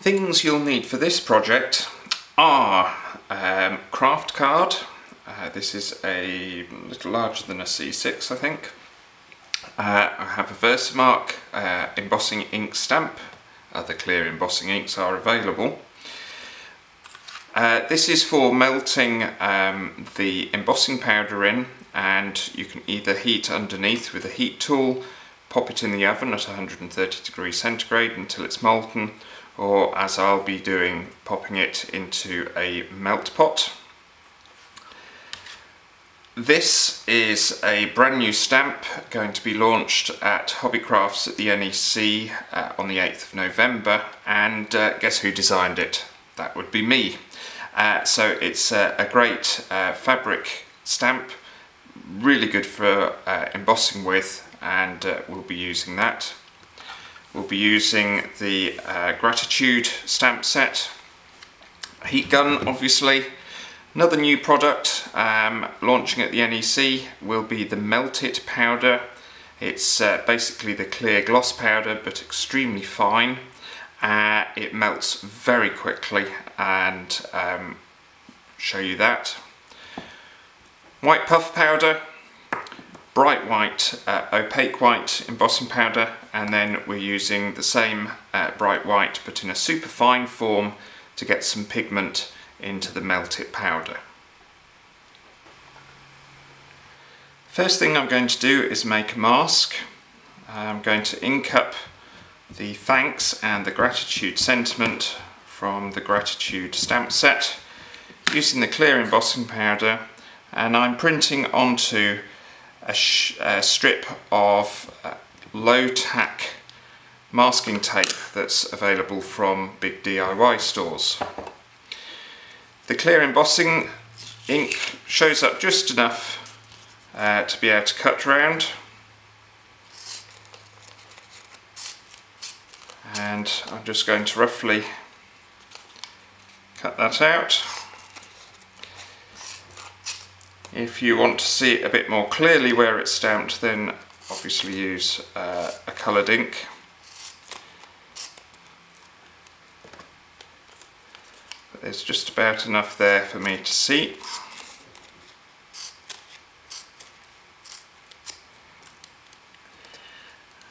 Things you'll need for this project are kraft card. This is a little larger than a C6, I think. I have a Versamark embossing ink stamp. Other clear embossing inks are available. This is for melting the embossing powder in, and you can either heat underneath with a heat tool, pop it in the oven at 130 degrees centigrade until it's molten, or as I'll be doing, popping it into a melt pot. This is a brand new stamp going to be launched at Hobbycrafts at the NEC on the 8th of November, and guess who designed it? That would be me. So it's a great fabric stamp, really good for embossing with, and we'll be using that. We'll be using the Gratitude stamp set, a heat gun obviously. Another new product launching at the NEC will be the Melt It powder. It's basically the clear gloss powder but extremely fine. It melts very quickly, and show you that. White puff powder, bright white, opaque white embossing powder, and then we're using the same bright white but in a super fine form to get some pigment into the Melt It powder. First thing I'm going to do is make a mask. I'm going to ink up the thanks and the gratitude sentiment from the Gratitude stamp set using the clear embossing powder, and I'm printing onto a strip of low tack masking tape that's available from big DIY stores. The clear embossing ink shows up just enough to be able to cut round, and I'm just going to roughly cut that out. If you want to see it a bit more clearly where it's stamped, then obviously use a coloured ink. But there's just about enough there for me to see.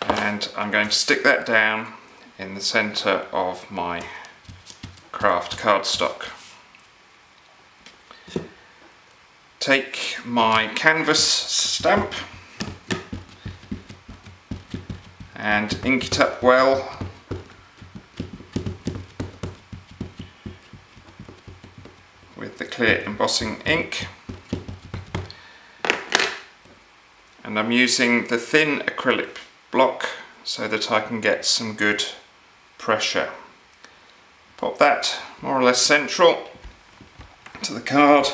And I'm going to stick that down in the centre of my kraft cardstock. Take my canvas stamp and ink it up well. With the clear embossing ink, and I'm using the thin acrylic block so that I can get some good pressure. Pop that more or less central to the card,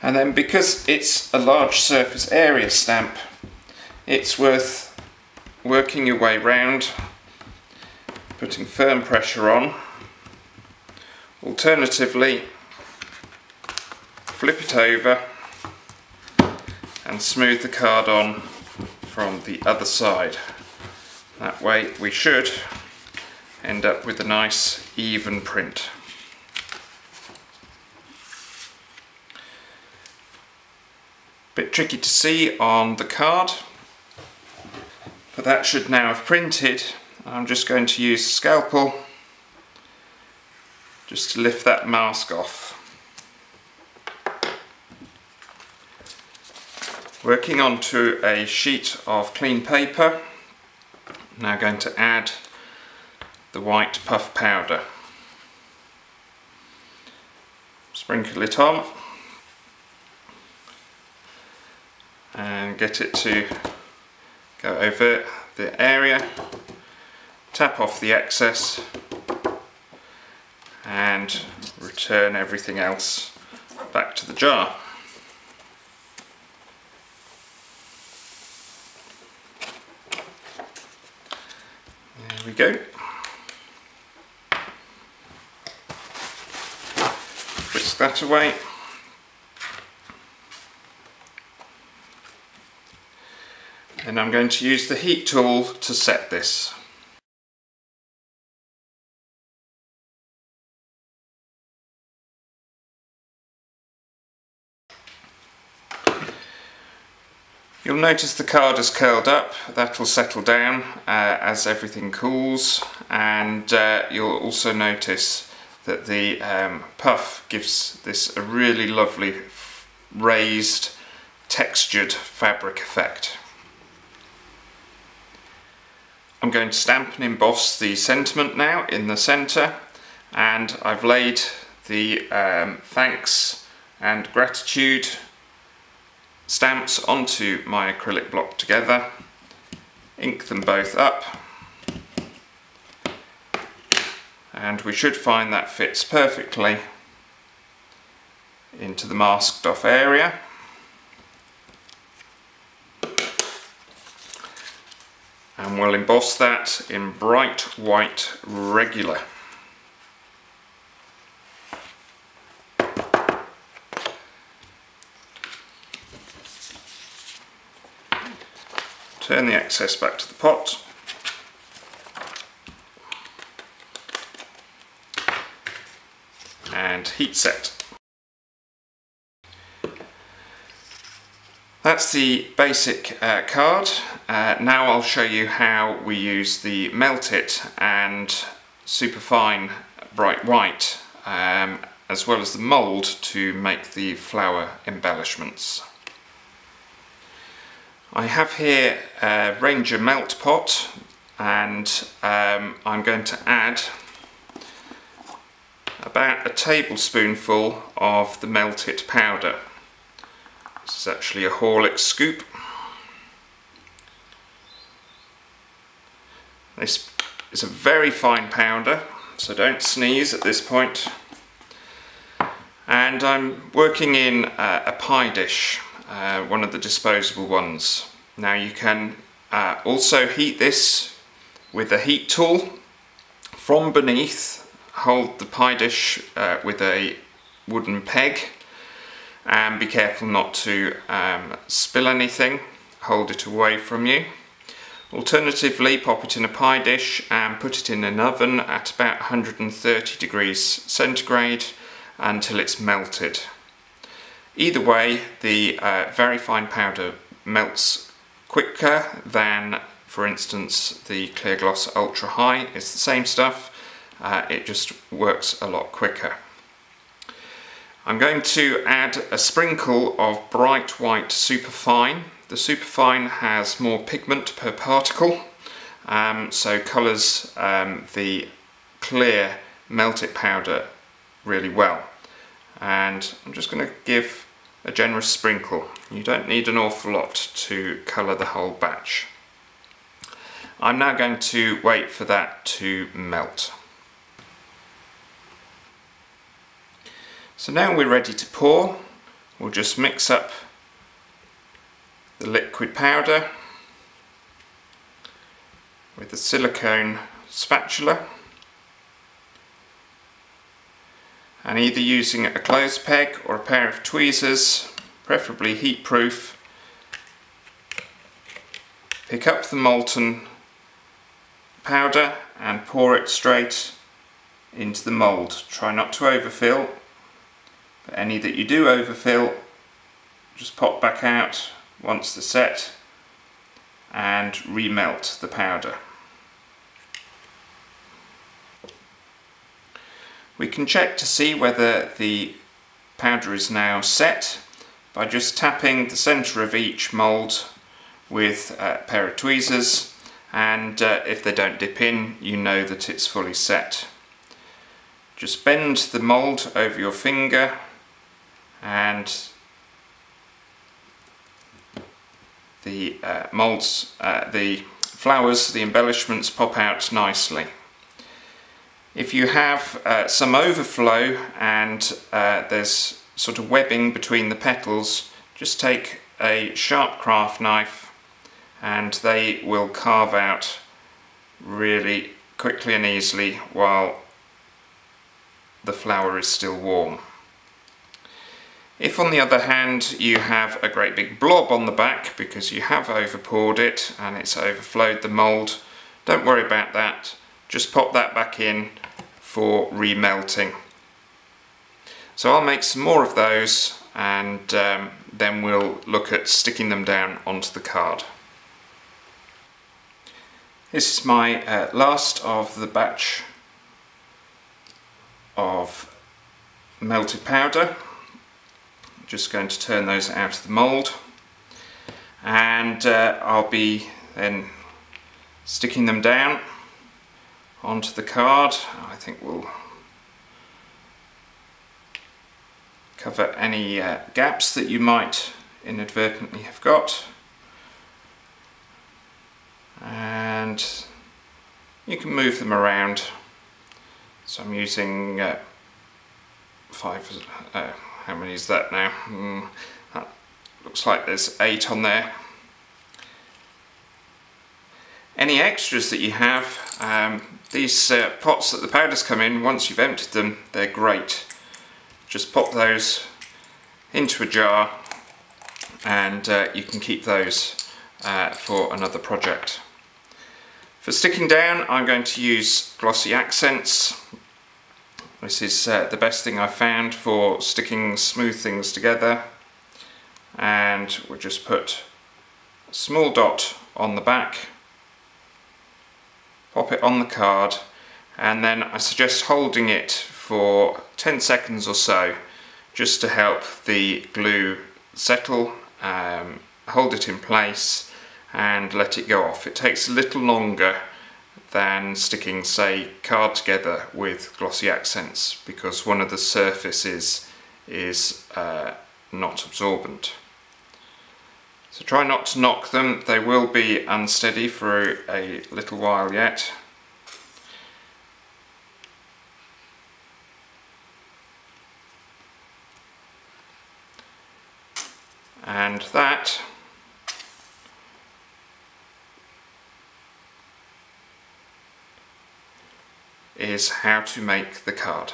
and then because it's a large surface area stamp, it's worth working your way round, putting firm pressure on. Alternatively, flip it over and smooth the card on from the other side. That way we should end up with a nice even print. Bit tricky to see on the card, but that should now have printed. I'm just going to use a scalpel just to lift that mask off. Working onto a sheet of clean paper, now going to add the white puff powder. Sprinkle it on and get it to go over the area, tap off the excess and return everything else back to the jar. There we go. Whisk that away. And I'm going to use the heat tool to set this. You'll notice the card has curled up. That will settle down as everything cools, and you'll also notice that the puff gives this a really lovely raised, textured fabric effect. I'm going to stamp and emboss the sentiment now in the centre, and I've laid the thanks and gratitude stamps onto my acrylic block together, ink them both up, and we should find that fits perfectly into the masked off area. And we'll emboss that in bright white regular. Turn the excess back to the pot. And heat set. That's the basic card. Now I'll show you how we use the Melt It and Superfine Bright White, as well as the mould, to make the flower embellishments. I have here a Ranger melt pot, and I'm going to add about a tablespoonful of the Melt It powder. This is actually a Horlicks scoop. This is a very fine powder, so don't sneeze at this point. And I'm working in a pie dish, one of the disposable ones. Now you can also heat this with a heat tool from beneath. Hold the pie dish with a wooden peg, and be careful not to spill anything. Hold it away from you. Alternatively, pop it in a pie dish and put it in an oven at about 130 degrees centigrade until it's melted. Either way, the very fine powder melts quicker than, for instance, the Clear Gloss Ultra High. It's the same stuff, it just works a lot quicker. I'm going to add a sprinkle of bright white Superfine. The Superfine has more pigment per particle, so colours the clear Melt It powder really well. And I'm just going to give a generous sprinkle. You don't need an awful lot to colour the whole batch. I'm now going to wait for that to melt. So now we're ready to pour. We'll just mix up the liquid powder with the silicone spatula, and either using a clothes peg or a pair of tweezers, preferably heat proof, pick up the molten powder and pour it straight into the mould. Try not to overfill, but any that you do overfill, just pop back out once they're set and remelt the powder. We can check to see whether the powder is now set by just tapping the centre of each mould with a pair of tweezers, and if they don't dip in, you know that it's fully set. Just bend the mould over your finger and the the flowers, the embellishments pop out nicely. If you have some overflow and there's sort of webbing between the petals, just take a sharp craft knife and they will carve out really quickly and easily while the flower is still warm. If on the other hand you have a great big blob on the back because you have over poured it and it's overflowed the mould, don't worry about that, just pop that back in for remelting. So I'll make some more of those and then we'll look at sticking them down onto the card. This is my last of the batch of melted powder. I'm just going to turn those out of the mould, and I'll be then sticking them down onto the card. I think we'll cover any gaps that you might inadvertently have got, and you can move them around. So I'm using how many is that now? That looks like there's 8 on there. Any extras that you have, these pots that the powders come in, once you've emptied them, they're great. Just pop those into a jar, and you can keep those for another project. For sticking down, I'm going to use glossy accents. This is the best thing I've found for sticking smooth things together, and we'll just put a small dot on the back, pop it on the card, and then I suggest holding it for 10 seconds or so, just to help the glue settle, hold it in place and let it go off. It takes a little longer than sticking, say, card together with glossy accents, because one of the surfaces is not absorbent. So try not to knock them, they will be unsteady for a little while yet. And that is how to make the card.